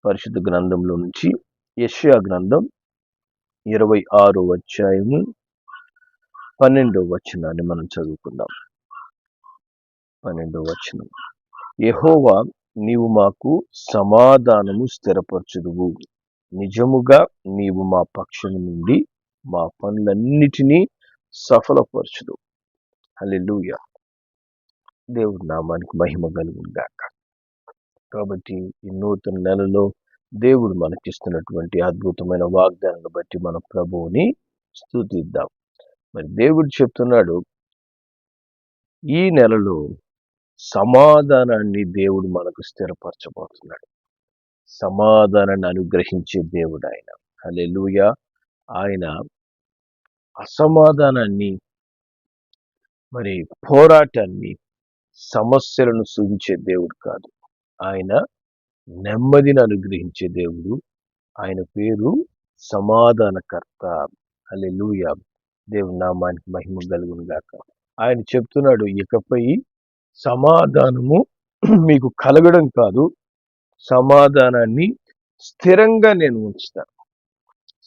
పరిశుద్ధ గ్రంథంలో నుంచి యెషయా గ్రంథం 26వ అధ్యాయము 12వ వచనాన్ని మనం చదువుకుందాం. 12వ వచనం. యెహోవా, నీవు మాకు సమాధానము స్థిరపరచుదువు, నిజముగా నీవు మా పక్షము నుండి మా పనులన్నిటినీ సఫలపరచుదు. హల్లెలూయా. దేవుడి నామానికి మహిమ కలుగును గాక. కాబట్టి ఈ నూతన నెలలో దేవుడు మనకిస్తున్నటువంటి అద్భుతమైన వాగ్దానాన్ని బట్టి మన ప్రభువుని స్తుతిద్దాం. మరి దేవుడు చెప్తున్నాడు, ఈ నెలలో సమాధానాన్ని దేవుడు మనకు స్థిరపరచబోతున్నాడు. సమాధానాన్ని అనుగ్రహించే దేవుడు ఆయన. హల్లెలూయా. ఆయన అసమాధానాన్ని, మరి పోరాటాన్ని, సమస్యలను సూచించే దేవుడు కాదు. ఆయన నెమ్మదిని అనుగ్రహించే దేవుడు. ఆయన పేరు సమాధానకర్త. హల్లెలూయా. దేవుని నామానికి మహిమ కలుగును గాక. ఆయన చెప్తున్నాడు, ఇకపై సమాధానము మీకు కలగడం కాదు, సమాధానాన్ని స్థిరంగా నేను ఉంచుతాను.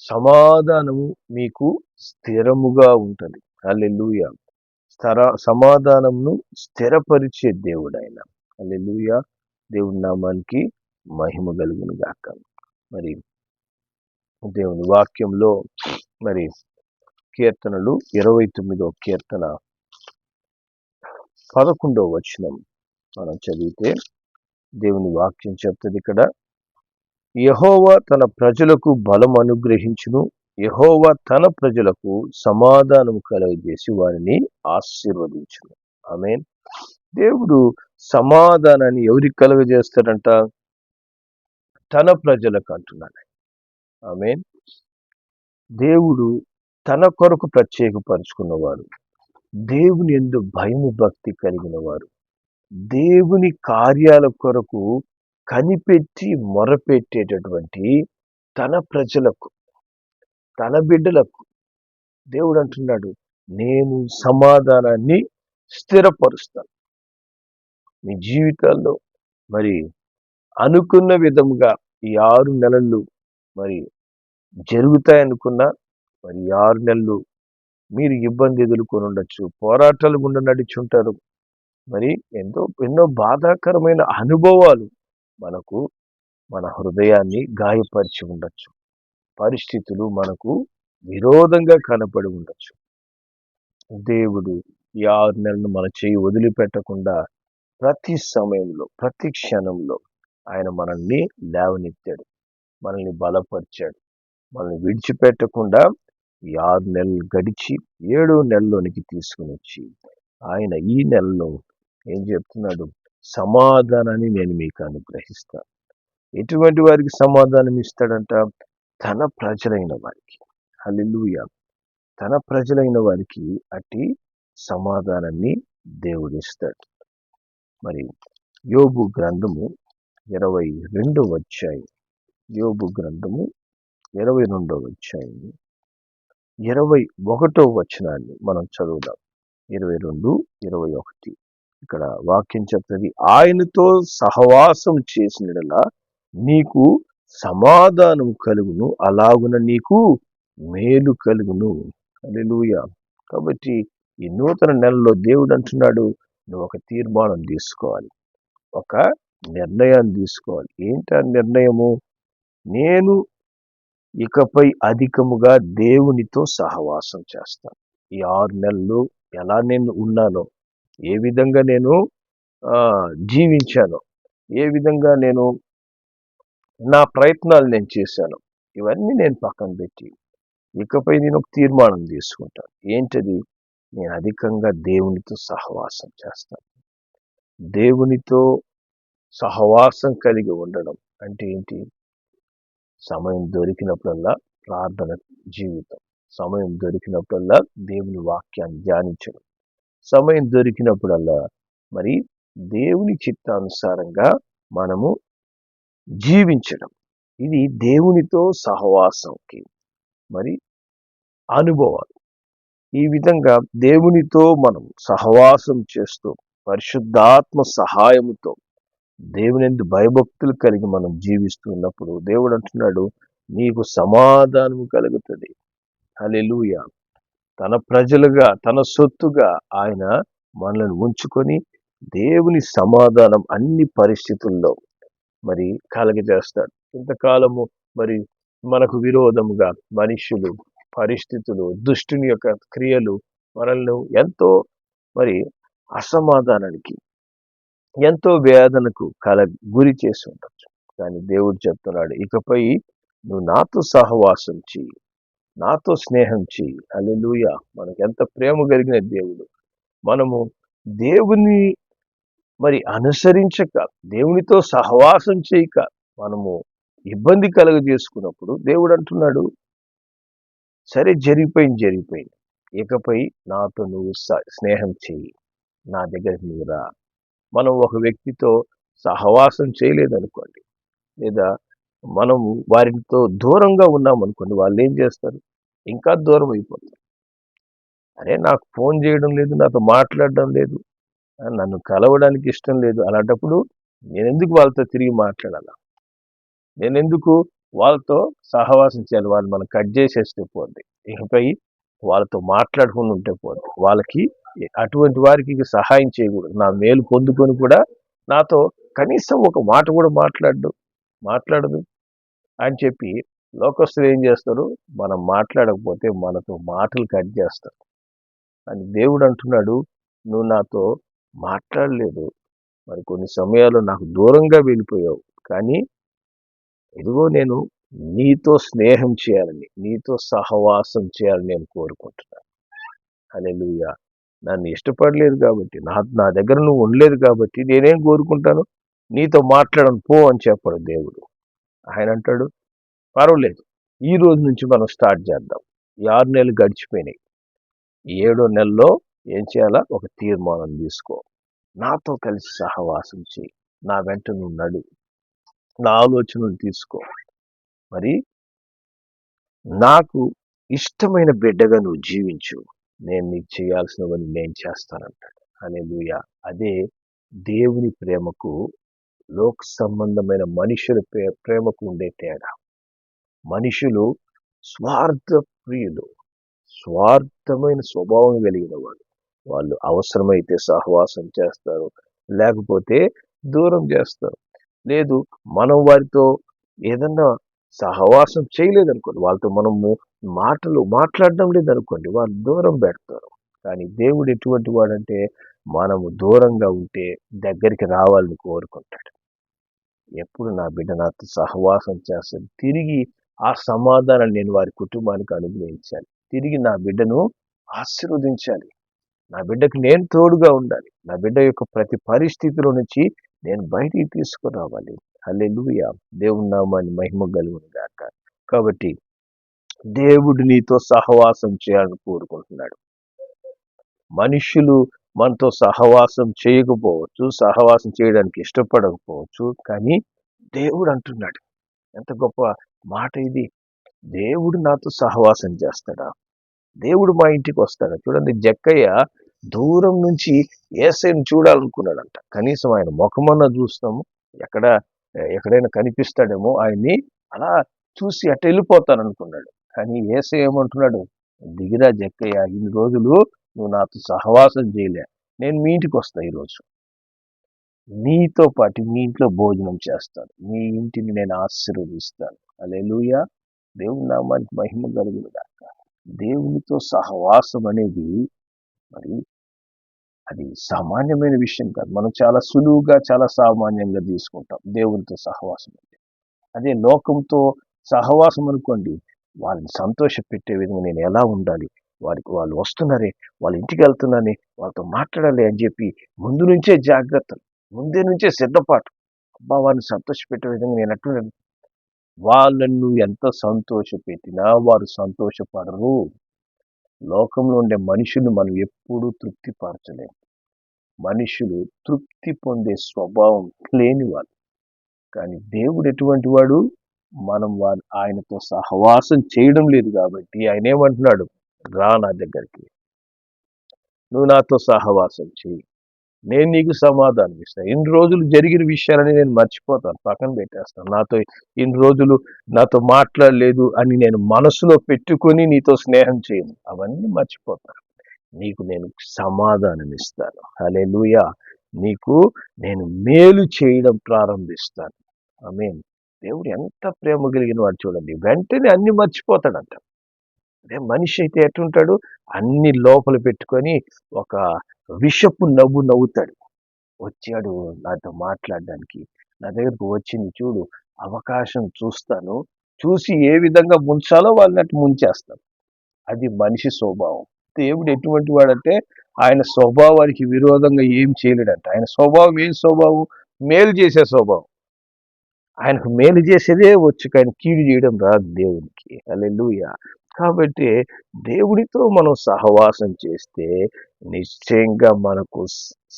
సమాధానము మీకు స్థిరముగా ఉంటుంది. హల్లెలూయా. సమాధానమును స్థిరపరిచే దేవుడు ఆయన. హల్లెలూయా. దేవుని నామానికి మహిమ కలుగును గాక. మరి దేవుని వాక్యంలో మరి కీర్తనలు 29వ కీర్తన 11వ వచనం మనం చదివితే దేవుని వాక్యం చెప్తుంది ఇక్కడ, యెహోవా తన ప్రజలకు బలం అనుగ్రహించును, యెహోవా తన ప్రజలకు సమాధానం కలుగజేసి వారిని ఆశీర్వదించును. ఆమేన్. దేవుడు సమాధానాన్ని ఎవరికి కలుగజేస్తాడంట? తన ప్రజలకు అంటున్నాడు. ఆమేన్. దేవుడు తన కొరకు ప్రత్యేకపరుచుకున్నవారు, దేవుని యందు భయము భక్తి కలిగిన వారు, దేవుని కార్యాల కొరకు కనిపెట్టి మొరపెట్టేటటువంటి తన ప్రజలకు, తన బిడ్డలకు దేవుడు అంటున్నాడు, నేను సమాధానాన్ని స్థిరపరుస్తాను. మీ జీవితాల్లో మరి అనుకున్న విధముగా ఈ 6 నెలలు మరి జరుగుతాయనుకున్నా, మరి 6 నెలలు మీరు ఇబ్బంది ఎదుర్కొని ఉండొచ్చు, పోరాటాలు గుండా నడిచుంటారు. మరి ఎన్నో బాధాకరమైన అనుభవాలు మనకు మన హృదయాన్ని గాయపరిచి ఉండొచ్చు. పరిస్థితులు మనకు విరోధంగా కనపడి ఉండొచ్చు. దేవుడు ఈ 6 నెలలను మన చేయి వదిలిపెట్టకుండా ప్రతి సమయంలో, ప్రతి క్షణంలో ఆయన మనల్ని లేవనెత్తాడు, మనల్ని బలపరిచాడు. మనల్ని విడిచిపెట్టకుండా ఈ 6 నెలలు గడిచి 7వ నెలలోనికి తీసుకుని వచ్చి ఆయన ఈ నెలలో ఏం చెప్తున్నాడు? సమాధానాన్ని నేను మీకు అనుగ్రహిస్తాను. ఎటువంటి వారికి సమాధానం ఇస్తాడంట? తన ప్రజలైన వారికి. హల్లెలూయా. తన ప్రజలైన వారికి అట్టి సమాధానాన్ని దేవుడు ఇస్తాడు. మరి యోబు గ్రంథము 22వ అధ్యాయం, యోబు గ్రంథము 22వ అధ్యాయం 21వ వచనాన్ని మనం చదువుదాం. 22, 21. ఇక్కడ వాక్యం చెప్తుంది, ఆయనతో సహవాసం చేసినలా నీకు సమాధానం కలుగును, అలాగున నీకు మేలు కలుగును. హల్లెలూయా. కాబట్టి ఈ నూతన నెలలో దేవుడు అంటున్నాడు, నువ్వు ఒక తీర్మానం తీసుకోవాలి, ఒక నిర్ణయాన్ని తీసుకోవాలి. ఏంటి ఆ నిర్ణయము? నేను ఇకపై అధికముగా దేవునితో సహవాసం చేస్తాను. ఈ 6 నెలలు ఎలా నేను ఉన్నానో, ఏ విధంగా నేను జీవించానో, ఏ విధంగా నేను నా ప్రయత్నాలు నేను చేశాను, ఇవన్నీ నేను పక్కన పెట్టి ఇకపై నేను ఒక తీర్మానం తీసుకుంటాను. ఏంటది? నేను అధికంగా దేవునితో సహవాసం చేస్తాను. దేవునితో సహవాసం కలిగి ఉండడం అంటే ఏంటి? సమయం దొరికినప్పుడల్లా ప్రార్థన జీవితం, సమయం దొరికినప్పుడల్లా దేవుని వాక్యాన్ని ధ్యానించడం, సమయం దొరికినప్పుడల్లా మరి దేవుని చిత్తానుసారంగా మనము జీవించడం. ఇది దేవునితో సహవాసంకి మరి అనుభవాలు. ఈ విధంగా దేవునితో మనం సహవాసం చేస్తూ పరిశుద్ధాత్మ సహాయముతో దేవునియందు భయభక్తులు కలిగి మనం జీవిస్తున్నప్పుడు దేవుడు అంటున్నాడు, నీకు సమాధానము కలుగుతుంది. హల్లెలూయా. తన ప్రజలుగా, తన సొత్తుగా ఆయన మనల్ని ఉంచుకొని దేవుని సమాధానం అన్ని పరిస్థితుల్లో మరి కలగజేస్తాడు. ఇంతకాలము మరి మనకు విరోధముగా మనుష్యులు, పరిస్థితులు, దుష్టుని యొక్క క్రియలు మనల్ని ఎంతో మరి అసమాధానానికి, ఎంతో వేదనకు గురి చేసి ఉండొచ్చు. కానీ దేవుడు చెప్తున్నాడు, ఇకపై నువ్వు నాతో సహవాసం చెయ్యి, నాతో స్నేహం చెయ్యి. హల్లెలూయా. మనకు ఎంత ప్రేమ కలిగిన దేవుడు. మనము దేవుని మరి అనుసరించక, దేవునితో సహవాసం చేయక మనము ఇబ్బంది కలుగజేసుకున్నప్పుడు దేవుడు అంటున్నాడు, సరే జరిగిపోయింది. ఇకపై నాతో నువ్వు స్నేహం చెయ్యి, నా దగ్గరికి నువ్వు రా. మనం ఒక వ్యక్తితో సహవాసం చేయలేదనుకోండి, లేదా మనము వారితో దూరంగా ఉన్నామనుకోండి, వాళ్ళు ఏం చేస్తారు? ఇంకా దూరం అయిపోతారు. అరే, నాకు ఫోన్ చేయడం లేదు, నాతో మాట్లాడడం లేదు, నన్ను కలవడానికి ఇష్టం లేదు. అలాంటప్పుడు నేనెందుకు వాళ్ళతో తిరిగి మాట్లాడాలా? నేనెందుకు వాళ్ళతో సహవాసం చేయాలి? వాళ్ళు మనం కట్ చేసేస్తే పోద్ది. ఇకపై వాళ్ళతో మాట్లాడుకుని ఉంటే పోద్ది. వాళ్ళకి అటువంటి వారికి సహాయం చేయకూడదు. నా మేలు పొందుకొని కూడా నాతో కనీసం ఒక మాట కూడా మాట్లాడదు అని చెప్పి లోకస్తులు ఏం చేస్తారు? మనం మాట్లాడకపోతే మనతో మాటలు కట్ చేస్తారు. అని దేవుడు అంటున్నాడు, నువ్వు నాతో మాట్లాడలేదు, మరి కొన్ని సమయాల్లో నాకు దూరంగా వెళ్ళిపోయావు, కానీ ఇదిగో నేను నీతో స్నేహం చేయాలని, నీతో సహవాసం చేయాలని నేను కోరుకుంటున్నాను. హల్లెలూయా. నన్ను ఇష్టపడలేదు కాబట్టి, నా దగ్గర నువ్వు ఉండలేదు కాబట్టి నేనేం కోరుకుంటాను? నీతో మాట్లాడను పో అని చెప్పడు దేవుడు. ఆయన అంటాడు, పర్వాలేదు, ఈ రోజు నుంచి మనం స్టార్ట్ చేద్దాం. ఈ 6 నెలలు గడిచిపోయినాయి. ఈ 7వ నెలలో ఏం చేయాలా? ఒక తీర్మానం తీసుకో. నాతో కలిసి సహవాసం చేయి, నా వెంట నువ్వు నడు, నా ఆలోచనలు తీసుకో, మరి నాకు ఇష్టమైన బిడ్డగా నువ్వు జీవించు, నేను నీకు చేయాల్సినవన్నీ నేను చేస్తానంటాడు. హల్లెలూయా. అదే దేవుని ప్రేమకు లోక సంబంధమైన మనుషుల ప్రేమకు ఉండే తేడా. మనుషులు స్వార్థ ప్రియులు, స్వార్థమైన స్వభావం కలిగిన వాళ్ళు అవసరమైతే సహవాసం చేస్తారు, లేకపోతే దూరం చేస్తారు. లేదు, మనం వారితో ఏదన్నా సహవాసం చేయలేదనుకోండి, వాళ్ళతో మనము మాట్లాడడం లేదనుకోండి, వాళ్ళు దూరం పెడతారు. కానీ దేవుడు ఎటువంటి వాడంటే, మనము దూరంగా ఉంటే దగ్గరికి రావాలని కోరుకుంటాడు. ఎప్పుడు నా బిడ్డ నాతో సహవాసం చేస్తాడు, తిరిగి ఆ సమాధానాన్ని నేను వారి కుటుంబానికి అనుగ్రహించాలి, తిరిగి నా బిడ్డను ఆశీర్వదించాలి, నా బిడ్డకు నేను తోడుగా ఉండాలి, నా బిడ్డ యొక్క ప్రతి పరిస్థితిలో నుంచి నేను బయటికి తీసుకురావాలి. హల్లెలూయా. దేవుని నామాన్ని మహిమ కలుగును గాక. కాబట్టి దేవుడు నీతో సహవాసం చేయాలని కోరుకుంటున్నాడు. మనుష్యులు మనతో సహవాసం చేయకపోవచ్చు, సహవాసం చేయడానికి ఇష్టపడకపోవచ్చు, కానీ దేవుడు అంటున్నాడు, ఎంత గొప్ప మాట ఇది! దేవుడు నాతో సహవాసం చేస్తాడా? దేవుడు మా ఇంటికి వస్తాడా? చూడండి, జక్కయ్య దూరం నుంచి యేసయ్యను చూడాలనుకున్నాడంట. కనీసం ఆయన ముఖమన్నా చూస్తాము, ఎక్కడైనా కనిపిస్తాడేమో, ఆయన్ని అలా చూసి అటు వెళ్ళిపోతాననుకున్నాడు. కానీ యేసయ్య ఏమంటున్నాడు? దిగిరా జక్కయ్య, ఇన్ని రోజులు నువ్వు నాతో సహవాసం చేయలే, నేను మీ ఇంటికి వస్తా, ఈరోజు నీతో పాటు మీ ఇంట్లో భోజనం చేస్తాను, మీ ఇంటిని నేను ఆశీర్వదిస్తాను. హల్లెలూయా. దేవుని నామానికి మహిమ కలుగును గాక. దేవునితో సహవాసం అనేది మరి అది సామాన్యమైన విషయం కాదు. మనం చాలా సులువుగా, చాలా సామాన్యంగా తీసుకుంటాం దేవునితో సహవాసం అంటే. అదే లోకంతో సహవాసం అనుకోండి, వాళ్ళని సంతోష పెట్టే విధంగా నేను ఎలా ఉండాలి, వాళ్ళు వస్తున్నారే, వాళ్ళ ఇంటికి వెళ్తున్నానే, వాళ్ళతో మాట్లాడాలి అని చెప్పి ముందు నుంచే జాగ్రత్తలు, ముందే నుంచే సిద్ధపాటు. అబ్బా, వారిని సంతోష పెట్టే విధంగా నేను ఎట్లా, వాళ్ళను ఎంత సంతోష పెట్టినా వారు సంతోషపడరు. లోకంలో ఉండే మనుషులు మనం ఎప్పుడూ తృప్తిపరచలేము. మనుషులు తృప్తి పొందే స్వభావం లేని వాడు. కానీ దేవుడు ఎటువంటి వాడు? మనం ఆయనతో సహవాసం చేయడం లేదు కాబట్టి ఆయన ఏమంటున్నాడు? రా నా దగ్గరికి, నువ్వు నాతో సహవాసం చెయ్యి, నేను నీకు సమాధానం ఇస్తాను. ఇన్ని రోజులు జరిగిన విషయాలని నేను మర్చిపోతాను, పక్కన పెట్టేస్తాను. ఇన్ని రోజులు నాతో మాట్లాడలేదు అని నేను మనసులో పెట్టుకొని నీతో స్నేహం చేయను, అవన్నీ మర్చిపోతాను. నీకు నేను సమాధానం ఇస్తాను. హల్లెలూయా. నీకు నేను మేలు చేయడం ప్రారంభిస్తాను. ఆమేన్. దేవుడు ఎంత ప్రేమ కలిగిన వాడు చూడండి. వెంటనే అన్ని మర్చిపోతాడంట. అదే మనిషి అయితే ఎట్లుంటాడు, అన్ని లోపల పెట్టుకొని ఒక విషపు నవ్వుతాడు. వచ్చాడు నాతో మాట్లాడడానికి, నా దగ్గరకు వచ్చింది చూడు, అవకాశం చూస్తాను, చూసి ఏ విధంగా ముంచాలో వాళ్ళని అటు ముంచేస్తాను. అది మనిషి స్వభావం. దేవుడు ఎటువంటి వాడంటే ఆయన స్వభావానికి విరోధంగా ఏం చేయలేడంట. ఆయన స్వభావం ఏం స్వభావం? మేలు చేసే స్వభావం. ఆయనకు మేలు చేసేదే వచ్చు, కానీ కీడు చేయడం రాదు దేవునికి. హల్లెలూయా. కాబట్టి దేవుడితో మనం సహవాసం చేస్తే నిశ్చయంగా మనకు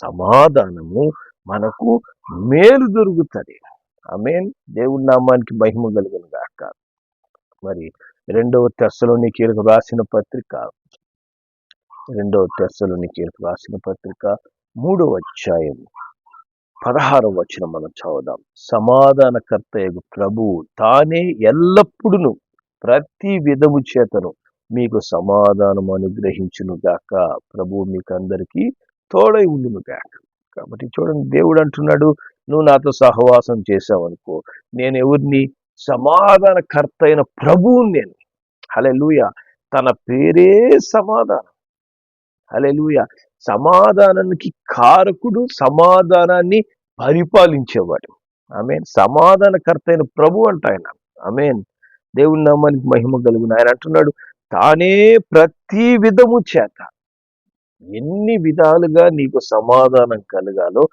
సమాధానము, మనకు మేలు దొరుకుతుంది. ఆమేన్. దేవుడి నామానికి మహిమ కలుగును గాక. మరి 2వ తెస్సలోనికీయులకు రాసిన పత్రిక 3వ అధ్యాయం 16వ వచనం మనం చదువుదాం. సమాధానకర్తయగు ప్రభువు తానే ఎల్లప్పుడును ప్రతి విధము చేతను మీకు సమాధానం అనుగ్రహించును గాక. ప్రభువు మీకు అందరికీ తోడై ఉండును గాక. కాబట్టి చూడండి, దేవుడు అంటున్నాడు, నువ్వు నాతో సహవాసం చేసావనుకో, నేను ఎవరిని? సమాధానకర్త అయిన ప్రభువుని నేను. హల్లెలూయా. తన పేరే సమాధానం. హల్లెలూయా. సమాధానానికి కారకుడు, సమాధానాన్ని పరిపాలించేవాడు. ఆమేన్. సమాధానకర్త అయిన ప్రభు అంట ఆయన. ఆమేన్. దేవుని నామానికి మహిమ కలుగును. ఆయన అంటున్నాడు, తానే ప్రతి విధము చేత, ఎన్ని విధాలుగా నీకు సమాధానం కలగాలో,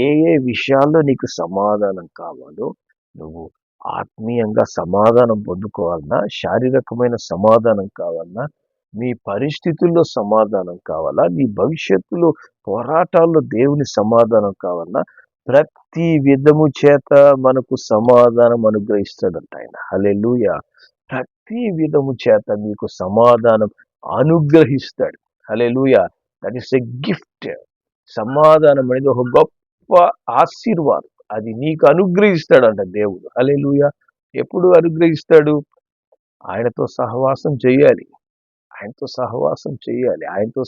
ఏ ఏ విషయాల్లో నీకు సమాధానం కావాలో, నువ్వు ఆత్మీయంగా సమాధానం పొందుకోవాలన్నా, శారీరకమైన సమాధానం కావాలన్నా, నీ పరిస్థితుల్లో సమాధానం కావాలా, నీ భవిష్యత్తులో పోరాటాల్లో దేవుని సమాధానం కావాలన్నా, ప్రతి విధము చేత మనకు సమాధానం అనుగ్రహిస్తాడంట ఆయన. హల్లెలూయా. ప్రతి విధము చేత మీకు సమాధానం అనుగ్రహిస్తాడు. Hallelujah. That is a gift. సమాధానం అనేది ఒక గొప్ప ఆశీర్వాదం. అది నీకు అనుగ్రహిస్తాడంట దేవుడు. హల్లెలూయా. ఎప్పుడు అనుగ్రహిస్తాడు? ఆయనతో సహవాసం చేయాలి. ఆయనతో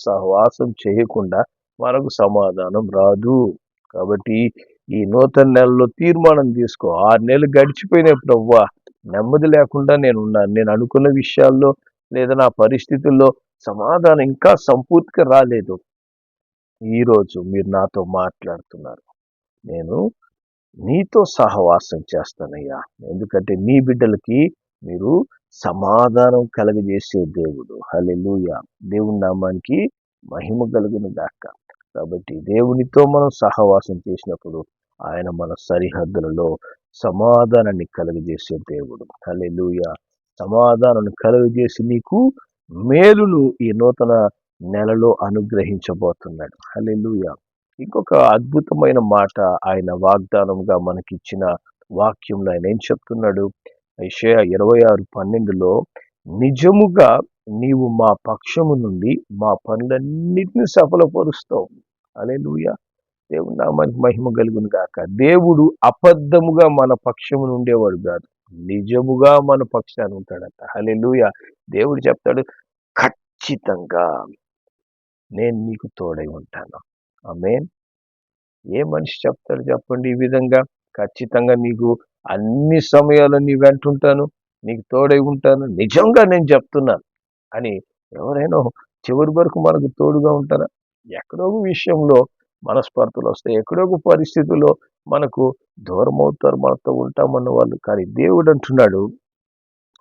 సహవాసం చేయకుండా మనకు సమాధానం రాదు. కాబట్టి ఈ నూతన నెలలో తీర్మానం తీసుకో. 6 నెలలు గడిచిపోయినాయి ప్రభువా, నెమ్మది లేకుండా నేనున్నాను. నేను అనుకున్న విషయాల్లో లేదా నా పరిస్థితుల్లో సమాధానం ఇంకా సంపూర్తిగా రాలేదు. ఈరోజు మీరు నాతో మాట్లాడుతున్నారు, నేను నీతో సహవాసం చేస్తానయ్యా. ఎందుకంటే నీ బిడ్డలకి మీరు సమాధానం కలగజేసే దేవుడు. హల్లెలూయా. దేవుని నామానికి మహిమ కలుగును గాక. కాబట్టి దేవునితో మనం సహవాసం చేసినప్పుడు ఆయన మన సరిహద్దులలో సమాధానాన్ని కలుగజేసే దేవుడు. హల్లెలూయా. సమాధానాన్ని కలుగజేసి నీకు మేలును ఈ నూతన నెలలో అనుగ్రహించబోతున్నాడు. హల్లెలూయా. ఇంకొక అద్భుతమైన మాట ఆయన వాగ్దానంగా మనకిచ్చిన వాక్యంలో ఆయన ఏం చెప్తున్నాడు? యెషయా 26:12లో, నిజముగా నీవు మా పక్షము నుండి మా పనులన్నిటిని సఫలపరుస్తావు. హల్లెలూయా. దేవుని నామానికి మహిమ కలుగును గాక. దేవుడు అబద్ధముగా మన పక్షమున ఉండేవాడు కాదు, నిజముగా మన పక్షాన ఉంటాడట. హల్లెలూయా. దేవుడు చెప్తాడు, ఖచ్చితంగా నేను నీకు తోడై ఉంటాను. ఆమేన్. ఏ మనిషి చెప్తాడు చెప్పండి ఈ విధంగా? ఖచ్చితంగా నీకు అన్ని సమయాల్లో నీ వెంటుంటాను, నీకు తోడై ఉంటాను, నిజంగా నేను చెప్తున్నాను అని ఎవరైనా చివరి వరకు మనకు తోడుగా ఉంటారా? ఎక్కడో ఒక విషయంలో మనస్పర్ధలు వస్తాయి, ఎక్కడో ఒక పరిస్థితుల్లో మనకు దూరం అవుతారు, మనతో ఉంటామన్న వాళ్ళు. కానీ దేవుడు అంటున్నాడు,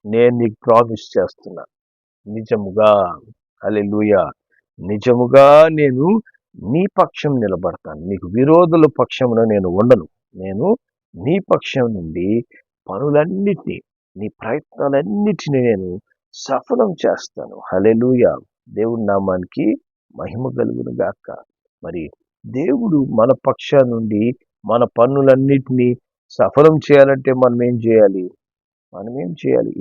నేను నీకు ప్రామిస్ చేస్తున్నా, నిజముగా. హల్లెలూయా. నిజముగా నేను నీ పక్షం నిలబడతాను. నీకు విరోధుల పక్షమున నేను ఉండను. నేను నీ పక్షం నుండి పనులన్నిటినీ, నీ ప్రయత్నాలన్నిటినీ నేను సఫలం చేస్తాను. హల్లెలూయా. దేవుడి నామానికి మహిమ కలుగును గాక. మరి దేవుడు మన పక్షాన నుండి మన పనులన్నిటినీ సఫలం చేయాలంటే మనం ఏం చేయాలి?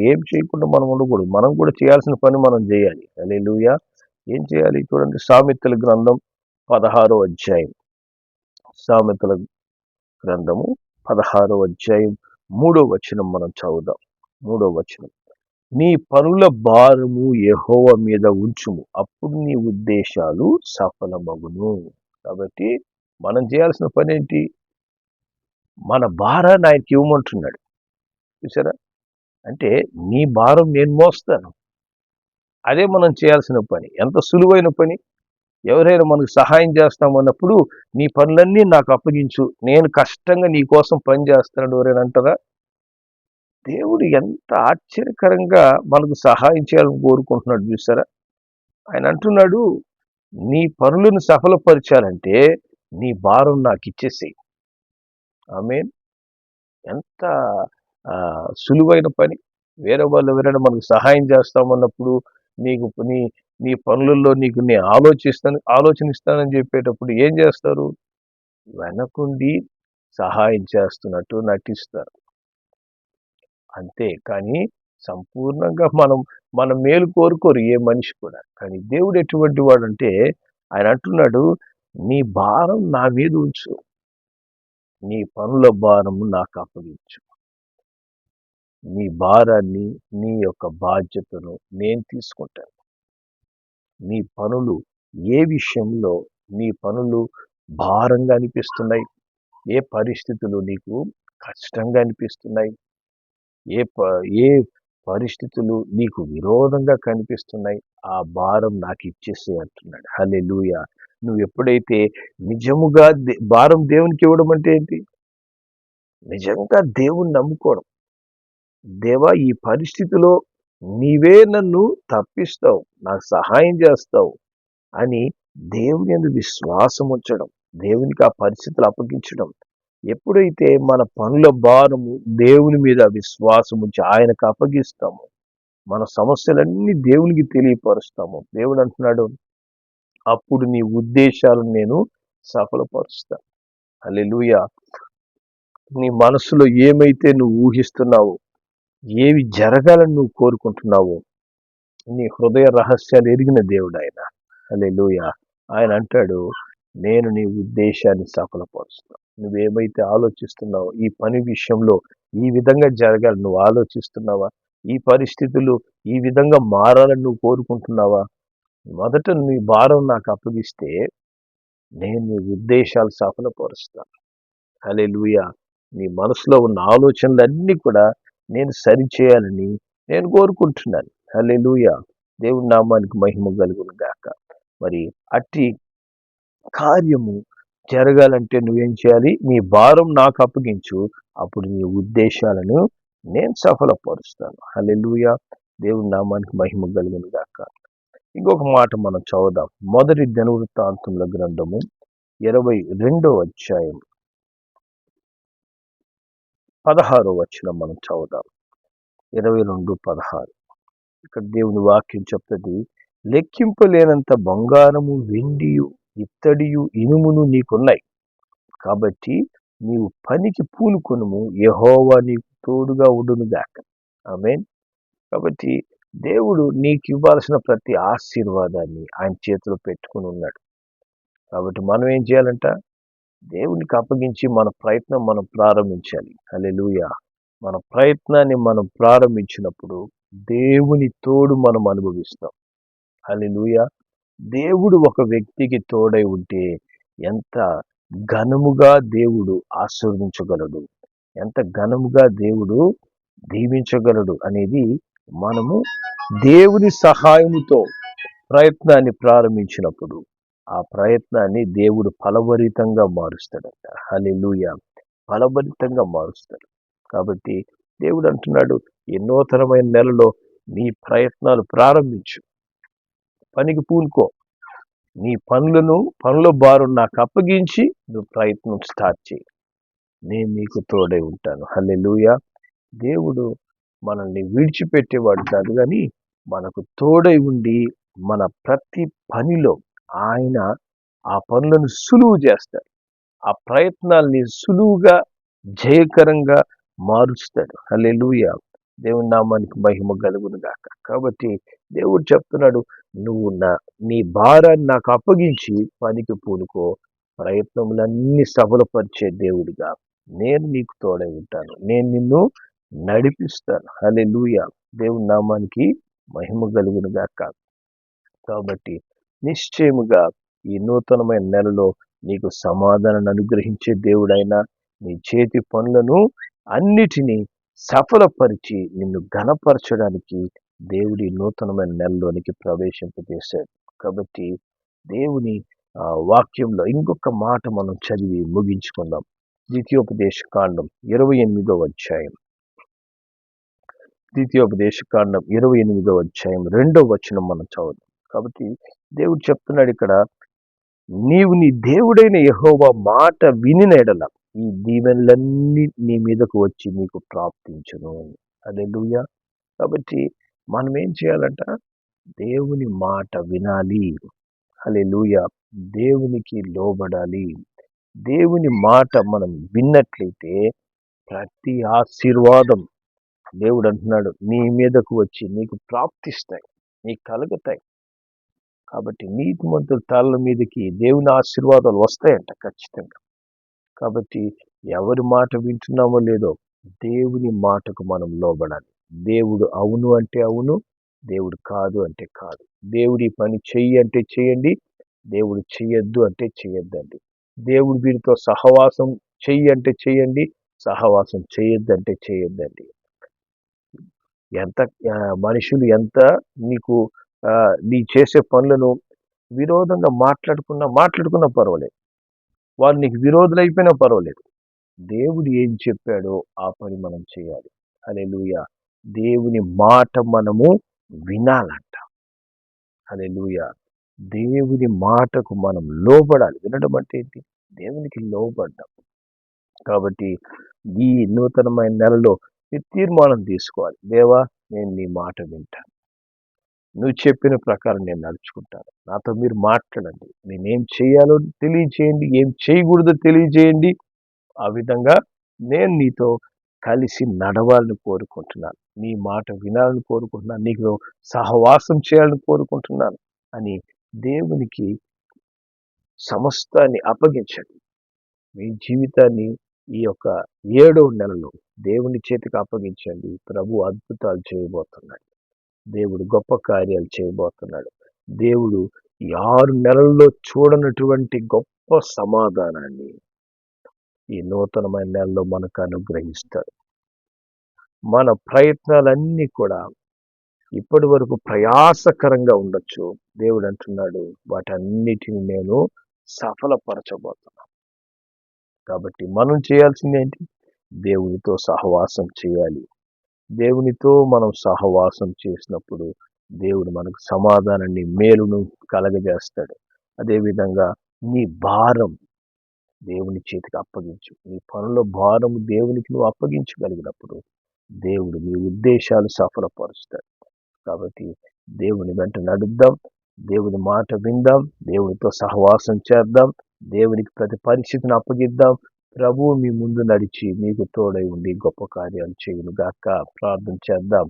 ఏం చేయకుండా మనం ఉండకూడదు. మనం కూడా చేయాల్సిన పని మనం చేయాలి. హల్లెలూయా. ఏం చేయాలి? చూడండి, సామెతల గ్రంథం 16వ అధ్యాయం సామెతల గ్రంథము 16వ అధ్యాయం 3వ వచనం మనం చదువుదాం. 3వ వచనం, నీ పనుల భారము యెహోవా మీద ఉంచుము, అప్పుడు నీ ఉద్దేశాలు సఫలమగును. కాబట్టి మనం చేయాల్సిన పని ఏంటి? మన భారాన్ని ఆయనకి ఇవ్వమంటున్నాడు. చూసారా? అంటే నీ భారం నేను మోస్తాను. అదే మనం చేయాల్సిన పని. ఎంత సులువైన పని. ఎవరైనా మనకు సహాయం చేస్తామన్నప్పుడు నీ పనులన్నీ నాకు అప్పగించు, నేను కష్టంగా నీ కోసం పని చేస్తాడు ఎవరైనా అంటారా? దేవుడు ఎంత ఆశ్చర్యకరంగా మనకు సహాయం చేయాలని కోరుకుంటున్నాడు చూసారా? ఆయన అంటున్నాడు, నీ పనులను సఫలపరచాలంటే నీ భారం నాకు ఇచ్చేసేయి. ఆమేన్. ఎంత సులువైన పని. వేరే వాళ్ళు ఎవరైనా మనకు సహాయం చేస్తామన్నప్పుడు నీకు నీ నీ పనులలో నీకు నేను ఆలోచనిస్తానని చెప్పేటప్పుడు ఏం చేస్తారు? వెనకుండి సహాయం చేస్తున్నట్టు నటిస్తారు. అంతే. కానీ సంపూర్ణంగా మన మేలు కోరుకోరు ఏ మనిషి కూడా. కానీ దేవుడు ఎటువంటి వాడంటే ఆయన అంటున్నాడు, నీ భారం నా మీద ఉంచు, నీ పనుల భారము నాకు అప్పగించు. నీ భారాన్ని, నీ యొక్క బాధ్యతను నేను తీసుకుంటాను. నీ పనులు ఏ విషయంలో నీ పనులు భారంగా అనిపిస్తున్నాయి? ఏ పరిస్థితులు నీకు కష్టంగా అనిపిస్తున్నాయి? ఏ పరిస్థితులు నీకు విరోధంగా కనిపిస్తున్నాయి? ఆ భారం నాకు ఇచ్చేసేయ్ అంటున్నాడు. హల్లెలూయా. నువ్వు ఎప్పుడైతే నిజముగా భారం దేవునికి ఇవ్వడం అంటే ఏంటి? నిజంగా దేవుణ్ణి నమ్ముకోవడం. దేవా, ఈ పరిస్థితిలో నీవే నన్ను తప్పిస్తావు, నాకు సహాయం చేస్తావు అని దేవుని యందు విశ్వాసం ఉంచడం, దేవునికి ఆ పరిస్థితులు అప్పగించడం. ఎప్పుడైతే మన పనుల భారము దేవుని మీద విశ్వాసం ఉంచి ఆయనకు అప్పగిస్తాము, మన సమస్యలన్నీ దేవునికి తెలియపరుస్తాము, దేవుడు అంటున్నాడు, అప్పుడు నీ ఉద్దేశాలను నేను సఫలపరుస్తాను. హల్లెలూయా. నీ మనసులో ఏమైతే నువ్వు ఊహిస్తున్నావో, ఏవి జరగాలని నువ్వు కోరుకుంటున్నావో, నీ హృదయ రహస్యాలు ఎరిగిన దేవుడు ఆయన. హల్లెలూయా. ఆయన అంటాడు, నేను నీ ఉద్దేశాన్ని సఫలపరుస్తాను. నువ్వేమైతే ఆలోచిస్తున్నావో, ఈ పని విషయంలో ఈ విధంగా జరగాలని నువ్వు ఆలోచిస్తున్నావా? ఈ పరిస్థితులు ఈ విధంగా మారాలని నువ్వు కోరుకుంటున్నావా? మొదట నీ భారం నాకు అప్పగిస్తే నేను నీ ఉద్దేశాలు సఫలపరుస్తాను. హల్లెలూయా. నీ మనసులో ఉన్న ఆలోచనలన్నీ కూడా నేను సరిచేయాలని నేను కోరుకుంటున్నాను. హల్లెలూయా. దేవుని నామానికి మహిమ కలుగును గాక. మరి అట్టి కార్యము జరగాలంటే నువ్వేం చేయాలి? నీ భారం నాకు అప్పగించు, అప్పుడు నీ ఉద్దేశాలను నేను సఫలపరుస్తాను. హల్లెలూయా. దేవుని నామానికి మహిమ కలుగును గాక. ఇంకొక మాట మనం చదువుదాం. మొదటి దినవృత్తాంతముల గ్రంథము 22వ అధ్యాయం 16వ వచనం మనం చదువుదాం. 22:16. ఇక్కడ దేవుని వాక్యం చెప్తుంది, లెక్కింపలేనంత బంగారము, వెండియు, ఇత్తడియు, ఇనుమును నీకున్నాయి. కాబట్టి నీవు పనికి పూనుకొనుము, యెహోవా నీకు తోడుగా ఉండునుగాక. ఆమేన్. కాబట్టి దేవుడు నీకు ఇవ్వాల్సిన ప్రతి ఆశీర్వాదాన్ని ఆయన చేతిలో పెట్టుకుని ఉన్నాడు. కాబట్టి మనం ఏం చేయాలంట? దేవునికి అప్పగించి మన ప్రయత్నం మనం ప్రారంభించాలి. హల్లెలూయా. మన ప్రయత్నాన్ని మనం ప్రారంభించినప్పుడు దేవుని తోడు మనం అనుభవిస్తాం. హల్లెలూయా. దేవుడు ఒక వ్యక్తికి తోడై ఉంటే ఎంత ఘనముగా దేవుడు ఆశీర్వదించగలడు, ఎంత ఘనముగా దేవుడు దీవించగలడు అనేది మనము దేవుని సహాయముతో ప్రయత్నాన్ని ప్రారంభించినప్పుడు ఆ ప్రయత్నాన్ని దేవుడు ఫలభరితంగా మారుస్తాడంట. హల్లెలూయా. ఫలభరితంగా మారుస్తాడు. కాబట్టి దేవుడు అంటున్నాడు, ఈ నూతనమైన నెలలో నీ ప్రయత్నాలు ప్రారంభించు, పనికి పూనుకో, నీ పనుల భారం నాకు అప్పగించి నువ్వు ప్రయత్నం స్టార్ట్ చేయి, నేను నీకు తోడై ఉంటాను. హల్లెలూయా. దేవుడు మనల్ని విడిచిపెట్టేవాడు కాదు, కానీ మనకు తోడై ఉండి మన ప్రతి పనిలో ఆయన ఆ పనులను సులువు చేస్తాడు. ఆ ప్రయత్నాల్ని సులువుగా జయకరంగా మారుస్తాడు. హల్లెలూయా. దేవుని నామానికి మహిమ కలుగును గాక. కాబట్టి దేవుడు చెప్తున్నాడు, నువ్వు నీ భారాన్ని నాకు అప్పగించి పనికి పూనుకో, ప్రయత్నములన్నీ సఫలపరిచే దేవుడిగా నేను నీకు తోడై ఉంటాను. నేను నిన్ను నడిపిస్తాను. హల్లెలూయా. దేవుని నామానికి మహిమ కలుగును గాక. కాబట్టి నిశ్చయముగా ఈ నూతనమైన నెలలో నీకు సమాధానాన్ని అనుగ్రహించే దేవుడైన నీ చేతి పనులను అన్నిటినీ సఫలపరిచి నిన్ను ఘనపరచడానికి దేవుడి నూతనమైన నెలలోనికి ప్రవేశింపజేశాడు. కాబట్టి దేవుని వాక్యంలో ఇంకొక మాట మనం చదివి ముగించుకుందాం. ద్వితీయోపదేశ కాండం 28వ అధ్యాయం. ద్వితీయోపదేశ కాండం 28వ అధ్యాయం 2వ వచనం మనం చదువుదాం. కాబట్టి దేవుడు చెప్తున్నాడు ఇక్కడ, నీవు నీ దేవుడైన యెహోవా మాట వినిన ఎడల ఈ దీవెనలన్నీ నీ మీదకు వచ్చి నీకు ప్రాప్తించును. హల్లెలూయా. కాబట్టి మనం ఏం చేయాలంట? దేవుని మాట వినాలి. హల్లెలూయా. దేవునికి లోబడాలి. దేవుని మాట మనం విన్నట్లయితే ప్రతి ఆశీర్వాదం దేవుడు అంటున్నాడు నీ మీదకు వచ్చి నీకు ప్రాప్తిస్తాయి, నీకు కలుగుతాయి. కాబట్టి నీతిమంతుల తలల మీదకి దేవుని ఆశీర్వాదాలు వస్తాయంట ఖచ్చితంగా. కాబట్టి ఎవరి మాట వింటున్నామో లేదో దేవుని మాటకు మనం లోబడాలి. దేవుడు అవును అంటే అవును, దేవుడు కాదు అంటే కాదు. దేవుడి పని చెయ్యి అంటే చేయండి, దేవుడు చెయ్యొద్దు అంటే చెయ్యొద్దండి. దేవుడు వీరితో సహవాసం చెయ్యి అంటే చేయండి, సహవాసం చేయొద్దు అంటే చేయొద్దండి. ఎంత మనుషులు ఎంత నీకు నీ చేసే పనులను విరోధంగా మాట్లాడుకున్నా పర్వాలేదు, వాళ్ళు నీకు విరోధులు అయిపోయినా పర్వాలేదు. దేవుడు ఏం చెప్పాడో ఆ పని మనం చేయాలి. హల్లెలూయా. దేవుని మాట మనము వినాలంట. హల్లెలూయా. దేవుని మాటకు మనం లోబడాలి. వినడం అంటే ఏంటి? దేవునికి లోబడ్డం. కాబట్టి ఈ నూతనమైన నెలలో ఈ తీర్మానం తీసుకోవాలి. దేవా, నేను నీ మాట వింటాను, నువ్వు చెప్పిన ప్రకారం నేను నడుచుకుంటాను, నాతో మీరు మాట్లాడండి, నేనేం చేయాలో తెలియజేయండి, ఏం చేయకూడదో తెలియజేయండి. ఆ విధంగా నేను నీతో కలిసి నడవాలని కోరుకుంటున్నాను, నీ మాట వినాలని కోరుకుంటున్నాను, నీకు సహవాసం చేయాలని కోరుకుంటున్నాను అని దేవునికి సమస్తాన్ని అప్పగించండి. మీ జీవితాన్ని ఈ యొక్క 7వ నెలలో దేవుని చేతికి అప్పగించండి. ప్రభు అద్భుతాలు చేయబోతున్నాడు. దేవుడు గొప్ప కార్యాలు చేయబోతున్నాడు. దేవుడు ఈ 6 నెలల్లో చూడనటువంటి గొప్ప సమాధానాన్ని ఈ నూతనమైన నెలలో మనకు అనుగ్రహిస్తాడు. మన ప్రయత్నాలన్నీ కూడా ఇప్పటి వరకు ప్రయాసకరంగా ఉండొచ్చు. దేవుడు అంటున్నాడు వాటన్నిటిని నేను సఫలపరచబోతున్నాను. కాబట్టి మనం చేయాల్సింది ఏంటి? దేవునితో సహవాసం చేయాలి. దేవునితో మనం సహవాసం చేసినప్పుడు దేవుడు మనకు సమాధానాన్ని, మేలును కలగజేస్తాడు. అదేవిధంగా నీ భారం దేవుని చేతికి అప్పగించు. నీ పనుల భారం దేవునికి నువ్వు అప్పగించగలిగినప్పుడు దేవుడు నీ ఉద్దేశాలు సఫలపరుస్తాడు. కాబట్టి దేవుని వెంట నడుద్దాం, దేవుని మాట విందాం, దేవునితో సహవాసం చేద్దాం, దేవునికి ప్రతి పరిస్థితిని అప్పగిద్దాం. ప్రభువు మీ ముందు నడిచి మీకు తోడై ఉండి గొప్ప కార్యాలు చేయును గాక. ప్రార్థన చేద్దాం.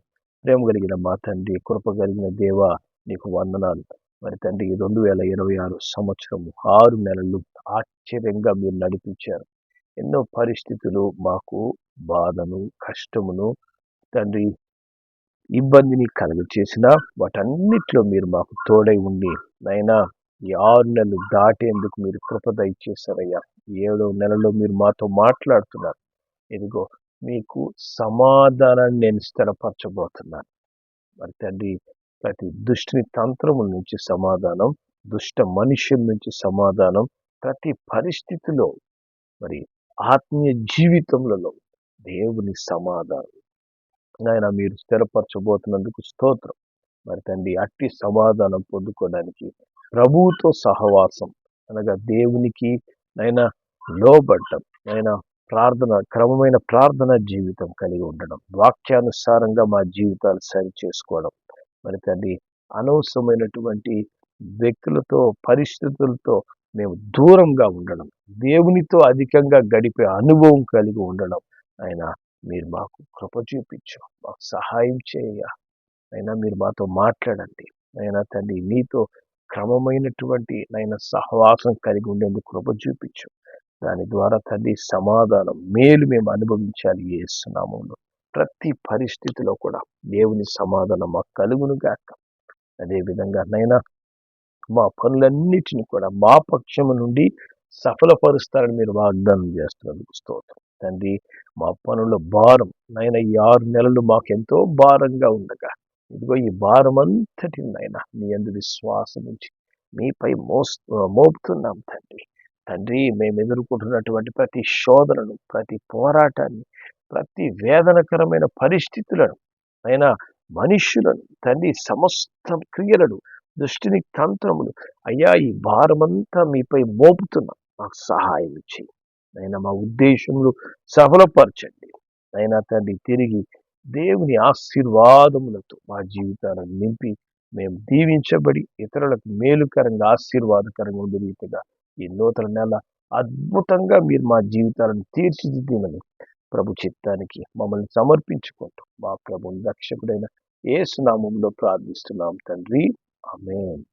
ప్రేమ కలిగిన మా తండ్రి, కృప కలిగిన దేవా, నీకు వందనాలు. మరి తండ్రి, 2026 సంవత్సరం 6 నెలలు ఆశ్చర్యంగా మీరు నడిపించారు. ఎన్నో పరిస్థితులు మాకు బాధను, కష్టమును, తండ్రి, ఇబ్బందిని కలుగచేసినా వాటన్నిటిలో మీరు మాకు తోడై ఉండి నైనా ఈ 6 నెలలు దాటేందుకు మీరు కృప దయచేశారయ్యా. 7వ నెలలో మీరు మాతో మాట్లాడుతున్నారు. ఇదిగో మీకు సమాధానాన్ని నేను స్థిరపరచబోతున్నాను. మరి తండ్రి, ప్రతి దుష్టుని తంత్రముల నుంచి సమాధానం, దుష్ట మనుష్యుల నుంచి సమాధానం, ప్రతి పరిస్థితిలో మరి ఆత్మీయ జీవితంలో దేవుని సమాధానం నాయన మీరు స్థిరపరచబోతున్నందుకు స్తోత్రం. మరి తండ్రి, అట్టి సమాధానం పొందుకోవడానికి ప్రభువుతో సహవాసం అనగా దేవునికి నైనా లోబడ్డం, నైనా క్రమమైన ప్రార్థన జీవితం కలిగి ఉండడం, వాక్యానుసారంగా మా జీవితాలు సరి చేసుకోవడం. మరి తండ్రి, అనవసరమైనటువంటి వ్యక్తులతో, పరిస్థితులతో మేము దూరంగా ఉండడం, దేవునితో అధికంగా గడిపే అనుభవం కలిగి ఉండడం. అయినా మీరు మాకు కృప చూపించు, మాకు సహాయం చేయ. అయినా మీరు మాతో మాట్లాడండి. అయినా తండ్రి, నీతో క్రమమైనటువంటి సహవాసం కలిగి ఉండేందుకు కృప చూపించు. దాని ద్వారా తండ్రి సమాధానం, మేలు మేము అనుభవించాలి యేసు నామములో. ప్రతి పరిస్థితిలో కూడా దేవుని సమాధానం మాకు కలుగును గాక. అదేవిధంగా మా పనులన్నిటిని కూడా మా పక్షము నుండి సఫలపరుస్తారని మీరు వాగ్దానం చేస్తున్నందుకు స్తోత్రం. తండ్రి, మా పనుల భారం ఈ 6 నెలలు మాకెంతో భారంగా ఉండగా, ఇదిగో ఈ భారం అంతటిని మీ యందు విశ్వాసం ఉంచి మీపై మోపుతున్నాం తండ్రి. తండ్రి, మేము ఎదుర్కొంటున్నటువంటి ప్రతి శోధనను, ప్రతి పోరాటాన్ని, ప్రతి వేదనకరమైన పరిస్థితులను, మనుష్యులను తండ్రి, సమస్త క్రియలను, దృష్టిని తంత్రములు, అయ్యా, ఈ భారమంతా మీపై మోపుతున్నాం. మాకు సహాయం చేయి మా ఉద్దేశములు సఫలపరచండి. తండ్రి, తిరిగి దేవుని ఆశీర్వాదములతో మా జీవితాలను నింపి మేము దీవించబడి ఇతరులకు మేలుకరంగా, ఆశీర్వాదకరంగా ఉండే రీతిగా ఈ నూతన నెల అద్భుతంగా మీరు మా జీవితాలను తీర్చిదిద్దమని ప్రభు చిత్తానికి మమ్మల్ని సమర్పించుకుంటూ మా ప్రభు రక్షకుడైన యేసు నామములో ప్రార్థిస్తున్నాం తండ్రి. ఆమేన్.